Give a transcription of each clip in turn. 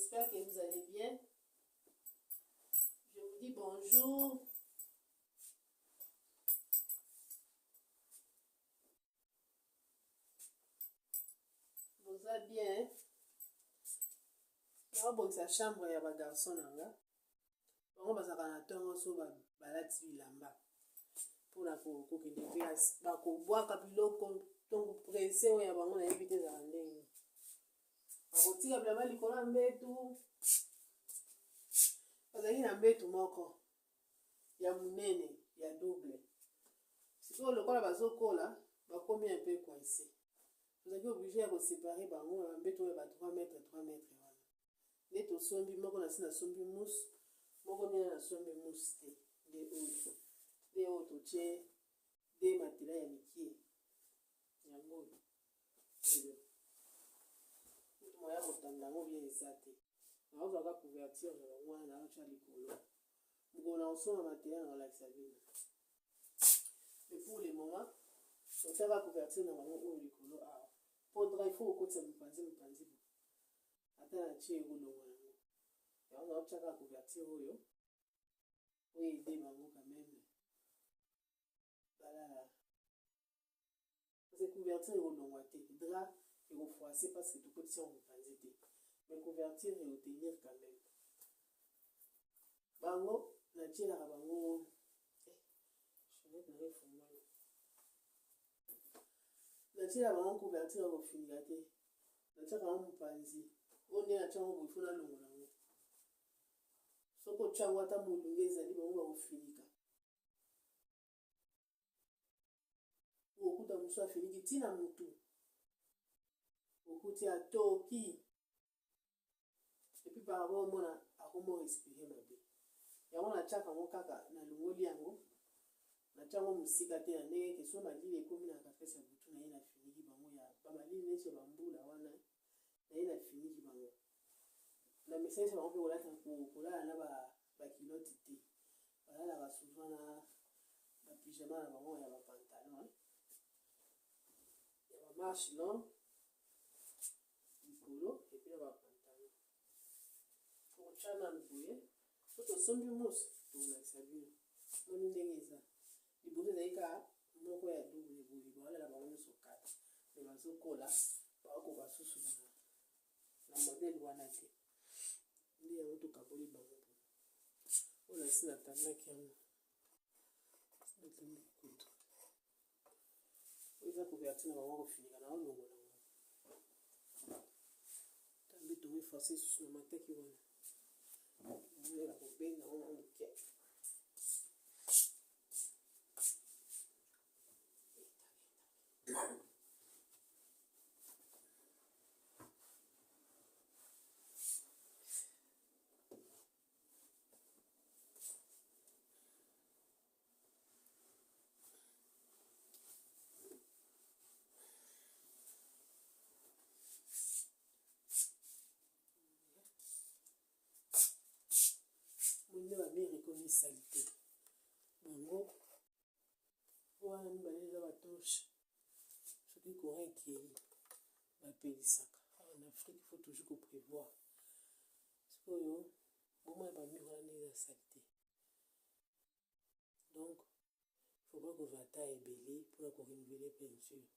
J'espère que vous allez bien. Je vous dis bonjour. Vous allez bien. On va bokisa chambre ya ba garçon nanga. On va saka na tongo so balati bilamba. Pona ko kende classe. Ba ko boaka biloko tongo pressé ya bango na éviter za ndenge. Ba ko tika bilamba likolo mbetu. Bazali na mbetu moko ya munene ya double. Siko lokola bazokola bakomi un peu coincé. Vous êtes obligé de séparer bango na mbetu ya ba 3 mètres 3 mètres wana. Neto sombi moko na sina sombi mousse. Moko nina na sombi mousse te. De oto che de matela ya mikie. Yango. Moya kotanda ngo bien ezate. Na ozo ka couverture na bango na acha likolo. Muko na osoma matela na la sabine. Mais pour le moment, on fait la couverture na bango o likolo a. Podra il faut ko tsa mpanzi. Ata na che ngolo wango. Ya on acha ka couverture oyo. Oui, des bango quand même. Voilà. C'est couverture au longuate. Drap et au froissé parce que tout côté on mpanzi. Mais couverture et au tenir quand même. Bango na tira bango. Je vais te répondre. Na tira bango couverture au finigate. Na tira bango mpanzi. On est à chango il faut na longo nango. Soko chango ata mulungu ezali bango ba ofinika. Okuta muso afiniki tina mutu. Okuti atoki. Et puis par rapport mona akomo respirer mabe. Yango na chaka ngo kaka na lungoli yango. Na chango musika te ane ke so malili ekomi na kafesa butu na ye na finiki bango ya ba malili nese bambula wana na ye na finiki bango. Na message bango pe kolata kolala na ba kilote te. Balala ba souvent na ba pyjama na bango ya ba pantalon. Ya ba marche long likolo et puis ba pantalon. Pour chana mbuye, to sombi mousse pour la sabine. Moni ndengeza. Liboso zaika moko ya double bouli balala bango so kata. Mais bazo kola ba ko basusu na modèle wana te. Ndi ya moto kaboli bango. Ola sina tanda kiamu. Sina kutu. Oza couverture na bango finika na longo na. Tambi to me forcer sur na mateki wana. Ndi la kobenga on ok. Mune ba bien reconnu salité. Bango wana mbalela ba touche. Ce qui correct qui ba pélisaka. En Afrique, il faut toujours prévoir. Parce que yo moment ba mi wana la salité. Donc il faut pas que va ta ebelé pour ko renouveler peinture.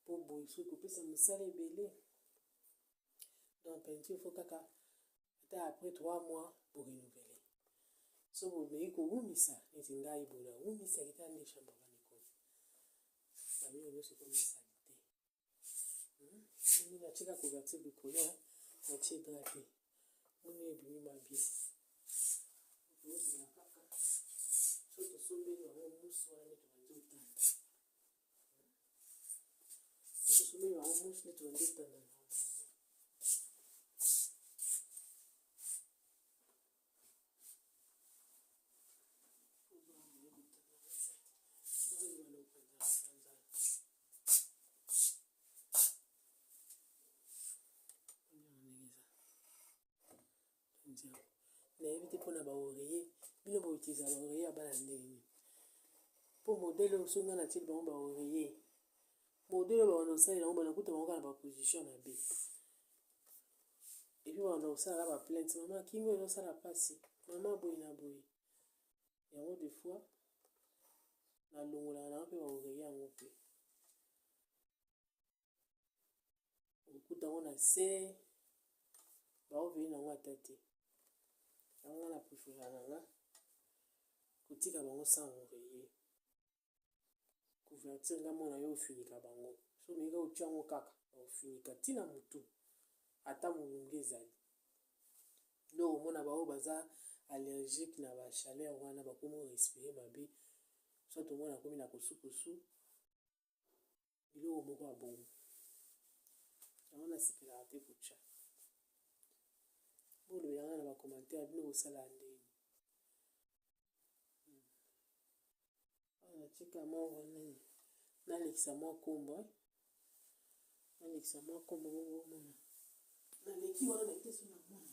Pour boy so ko pesa musala ebelé. Dans peinture il faut kaka après 3 mois pour renouveler. So vous voyez que vous misa neti ngai bola vous misa kita ne chambre bani ko ba mi yo c'est comme salité. Mimi na cheka couverture de couleur na cheka drapé mimi bi ma bien vous na kaka so to sombe no musu wana neto banzo tanda so to sombe no musu neto banzo tanda. Na éviter pour na ba oreiller bino ba utiliser ba oreiller ba ndenge pour modèle so na til ba oreiller modèle ba no sala na ba kuta ba na ba position na B Et puis on a aussi la plainte. Maman, qui me ça la passe? Maman, boy na boy. Et on des fois, na longo na pe on reya on pe. Okuta on a se ba o vena on atate. On a préféré na kotika bango sans oreiller. Couverture nga mona yo finika bango. So meka ochango kaka ofinika tina mutu. Ata molunge ezali. Donc omona bao baza allergique na ba chaleur wana bakomo respirer mabe. Soit omona komi na kosukosu. Biloko moko ya bongo. Yango nasepelaka te kotya. Bolo yanga na ba commentaire bino kosala ndeni. Cheka mwa wana nalekisa mwa kombo nalekisa mwa kombo bongo mona naleki wana naite so na mwana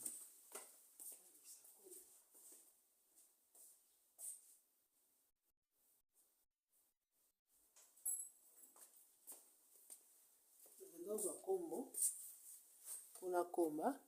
nalozwa kombo mpona komba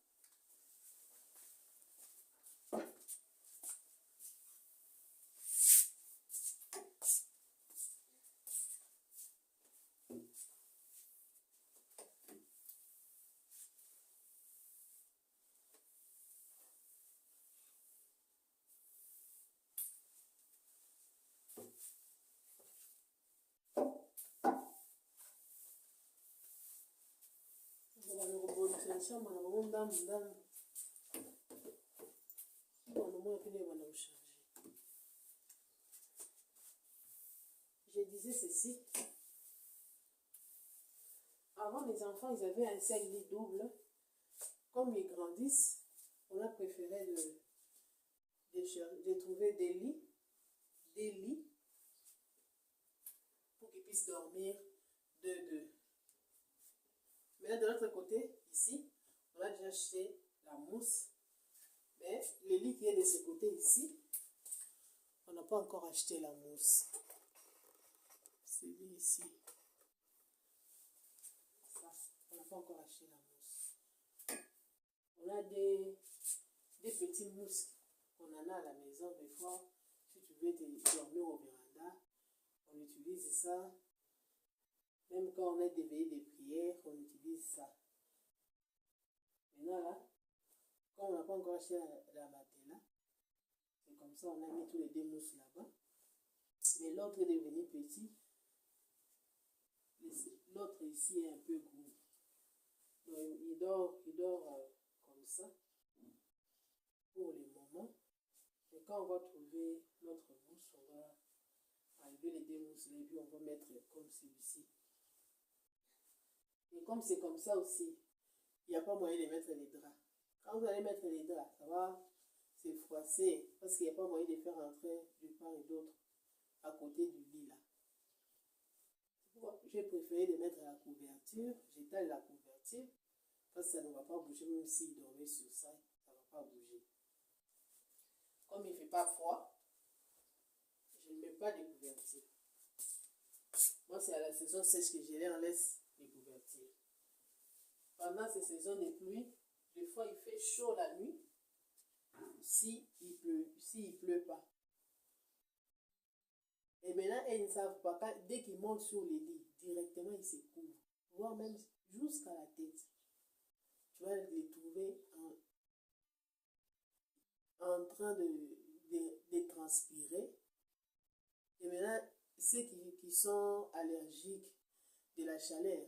chambre na bango ndambu mona pene bana recharger. Je disais ceci. Avant, les enfants, ils avaient un seul lit double. Comme ils grandissent, on a préféré de trouver des lits pour qu'ils puissent dormir deux. Maintenant, de l'autre côté, ici, on a déjà acheté la mousse. Mais le lit qui est de ce côté ici, on n'a pas encore acheté la mousse. C'est lui ici. Ça, on n'a pas encore acheté la mousse. On a des petites mousses qu'on en a à la maison. Des fois, si tu veux dormir au véranda, on utilise ça. Même quand on est des veillées de prière, on utilise ça. Maintenant là, comme on n'a pas encore acheté la matelas, c'est comme ça, on a mis tous les deux mousses là-bas. Mais l'autre est devenu petit. L'autre ici est un peu gros. Donc il dort comme ça pour le moment. Et quand on va trouver notre mousse, on va enlever les deux mousses là et puis on va mettre comme celui-ci. Et comme c'est comme ça aussi, il n'y a pas moyen de mettre les draps. Quand vous allez mettre les draps, ça va se froisser parce qu'il n'y a pas moyen de faire entrer de part et d'autre à côté du lit là. J'ai préféré de mettre la couverture, j'étale la couverture parce que ça ne va pas bouger, même s'il dormait sur ça, ça ne va pas bouger. Comme il ne fait pas froid, je ne mets pas de couverture. Moi, c'est à la saison sèche que je les laisse les couvertures. Pendant ces saisons de pluie, des fois il fait chaud la nuit, s'il pleut pas. Et maintenant, ils ne savent pas, dès qu'ils montent sur les lits, directement ils se couvrent, voire même jusqu'à la tête. Tu vas les trouver en train de transpirer. Et maintenant, ceux qui sont allergiques de la chaleur,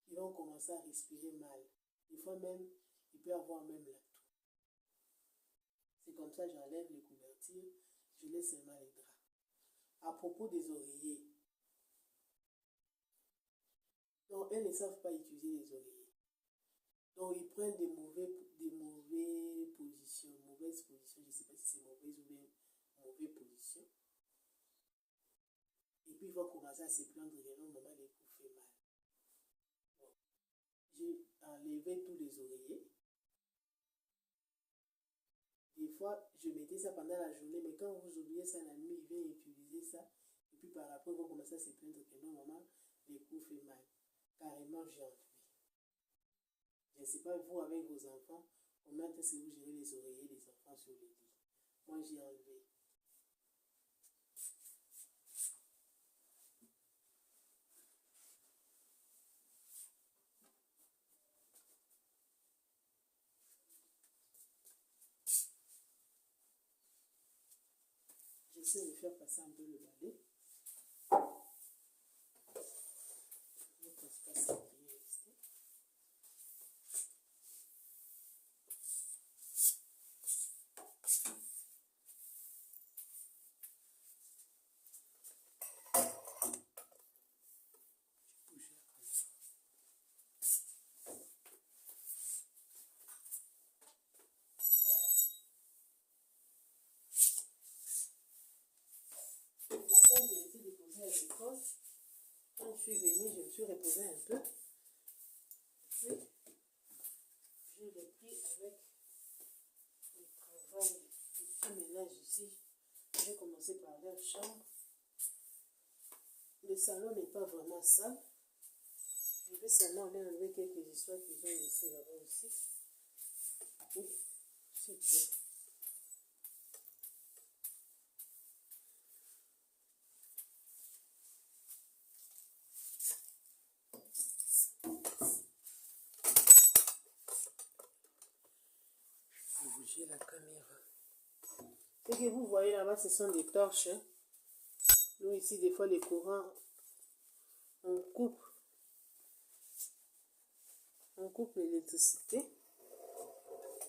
ils vont commencer à respirer mal. Des fois même, il peut avoir même la toux. C'est comme ça que j'enlève les couvertures, je laisse seulement les draps. À propos des oreillers, donc elles ne savent pas utiliser les oreillers. Donc ils prennent des mauvaises positions, je ne sais pas si c'est mauvaise ou bien mauvaise position. Et puis ils vont commencer à se plaindre que non, maman, les coups fait mal. Bon. J'ai enlevé tous les oreillers. Des fois, je mettais ça pendant la journée, mais quand vous oubliez ça la nuit, ils viennent utiliser ça. Et puis par après, ils vont commencer à se plaindre que non, maman, les coups fait mal. Carrément, j'ai enlevé. Je ne sais pas vous avec vos enfants, comment est-ce que vous gérez les oreillers des enfants sur le lit. Moi, j'ai enlevé. J'essaie de faire passer un peu le balai. Je ne pense pas ça qui est resté. Quand je suis venue, je me suis reposée un peu. Puis, j'ai repris avec le travail, le petit ménage ici. J'ai commencé par leur chambre. Le salon n'est pas vraiment sale. Je vais seulement aller enlever quelques histoires qu'ils ont laissées là-bas aussi. Et c'est tout. Bouger la caméra. Ce que vous voyez là-bas, ce sont des torches. Nous ici, des fois, les courants, on coupe l'électricité.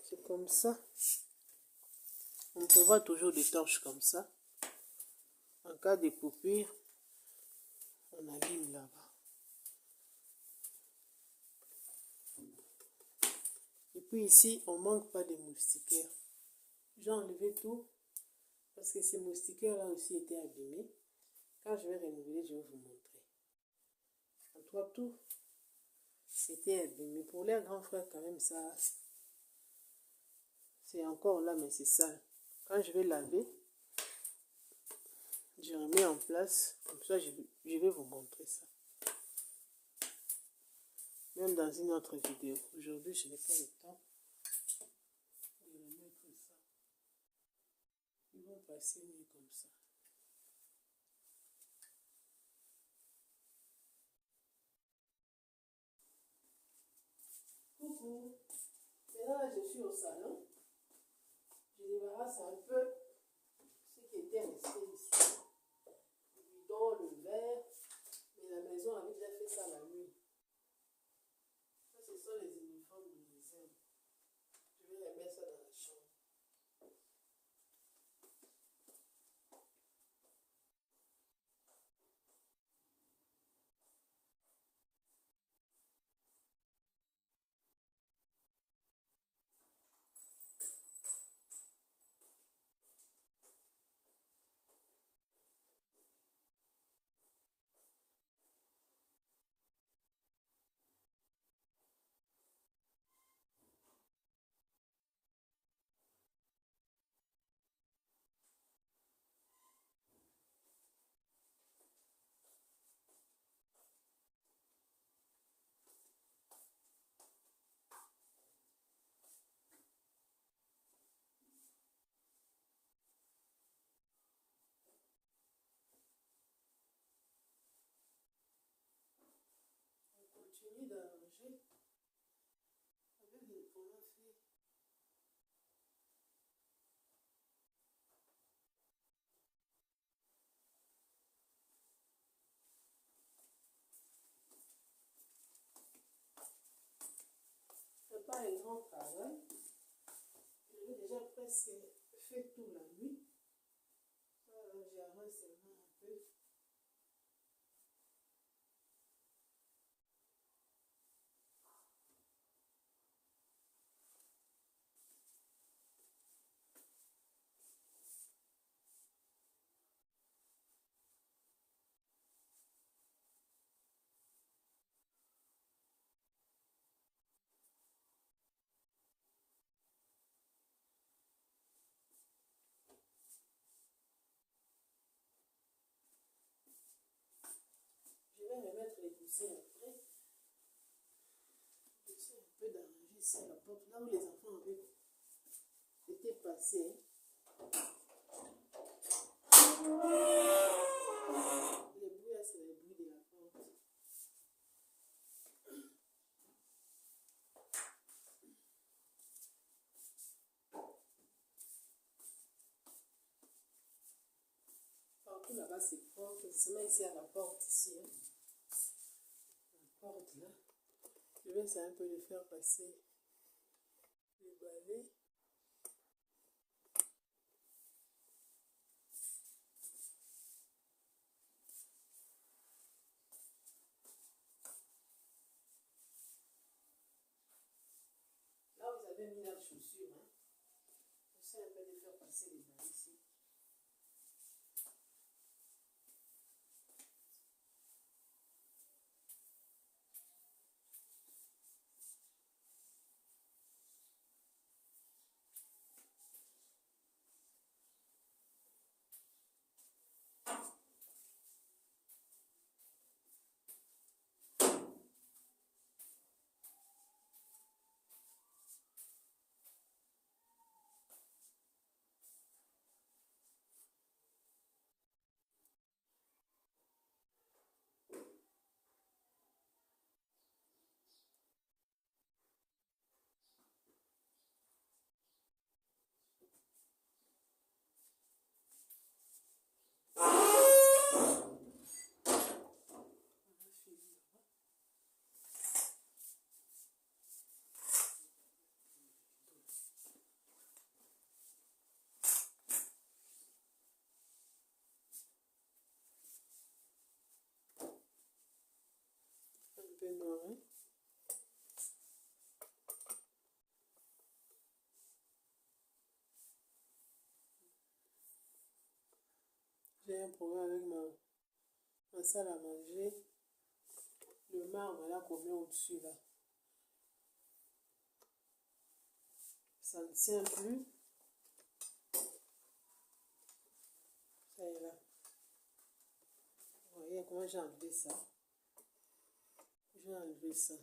C'est comme ça. On prévoit toujours des torches comme ça. En cas de coupure, on allume là-bas. Et puis ici, on ne manque pas de moustiquaires. J'ai enlevé tout parce que ces moustiquaires-là aussi étaient abîmés. Quand je vais renouveler, je vais vous montrer. En tout cas, tout c'était abîmé. Pour les grands frères, quand même, ça, c'est encore là, mais c'est sale. Quand je vais laver, je remets en place. Comme ça, je vais vous montrer ça. Même dans une autre vidéo. Aujourd'hui, je n'ai pas le temps de remettre ça. Ils vont passer mieux comme ça. Coucou. Maintenant, là, je suis au salon. Je débarrasse un peu ce qui était resté ici. Le bidon, le verre. Mais la maison avait déjà fait ça la nuit. Ça, ce sont les uniformes de réserve. Je vais les mettre ça dans la chambre. Continue d'arranger avec le pommes fait. C'est pas un grand travail. J'ai déjà presque fait tout la nuit. J'arrange seulement un peu. Je vais remettre les poussières après. Je vais un peu d'arranger. ici à la porte, là où les enfants avaient été passés. Les bruits, c'est les bruits de la porte. Partout là-bas, c'est propre. C'est seulement ici à la porte, ici. Hein. La porte là. Je vais essayer un peu de faire passer le balai. Là, vous avez mis la chaussure. Hein. J'essaie un peu de faire passer les balais ici. Un peu noir. Hein. J'ai un problème avec ma salle à manger. Le marbre là qu'on met au-dessus là. Ça ne tient plus. Ça y est là. Vous voyez comment j'ai enlevé ça. J'ai enlevé ça.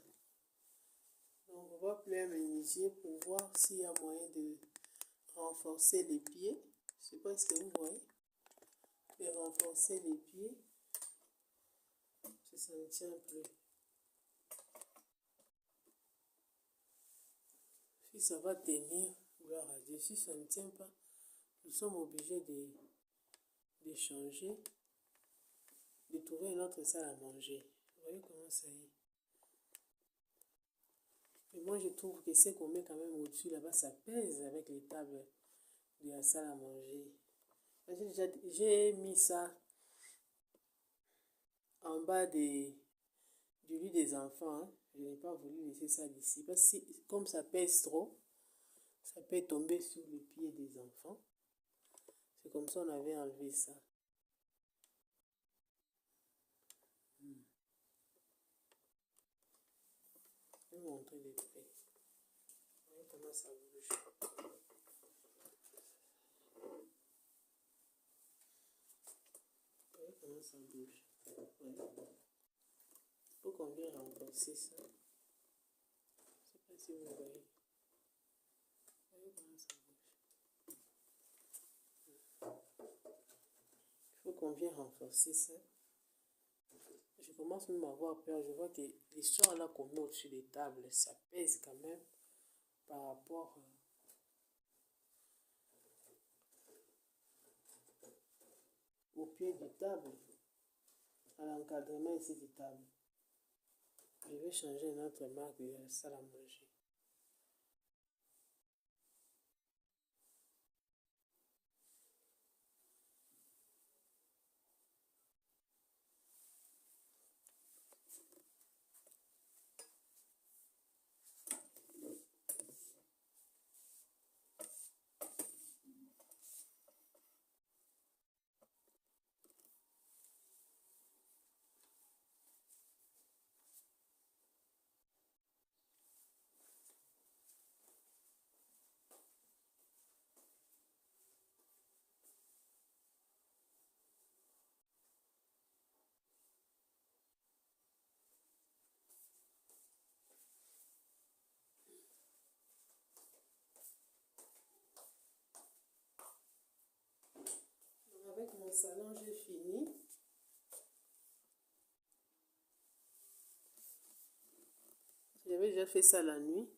Donc on va plein pour voir s'il y a moyen de renforcer les pieds. Je ne sais pas ce que vous voyez. De renforcer les pieds. Si ça ne tient plus. Si ça va tenir, gloire à Dieu. Si ça ne tient pas, nous sommes obligés de changer, de trouver une autre salle à manger. Vous voyez comment ça est. Et moi, je trouve que ce qu'on met quand même au-dessus là-bas, ça pèse avec les tables de la salle à manger. J'ai mis ça en bas du lit des enfants. Hein. Je n'ai pas voulu laisser ça d'ici. Parce que comme ça pèse trop, ça peut tomber sur les pieds des enfants. C'est comme ça qu'on avait enlevé ça. Je vais vous montrer de près. Vous voyez comment ça bouge. Vous voyez comment ça bouge. Il faut qu'on vienne renforcer ça. Je ne sais pas si vous voyez. Vous voyez comment ça bouge. Il faut qu'on vienne renforcer ça. Je commence même à avoir peur. Je vois que l'histoire là qu'on met au-dessus des tables, ça pèse quand même par rapport au pied du table, à l'encadrement ici du table. Je vais changer notre marque de la salle à manger. Au salon, j'ai fini. J'avais déjà fait ça la nuit.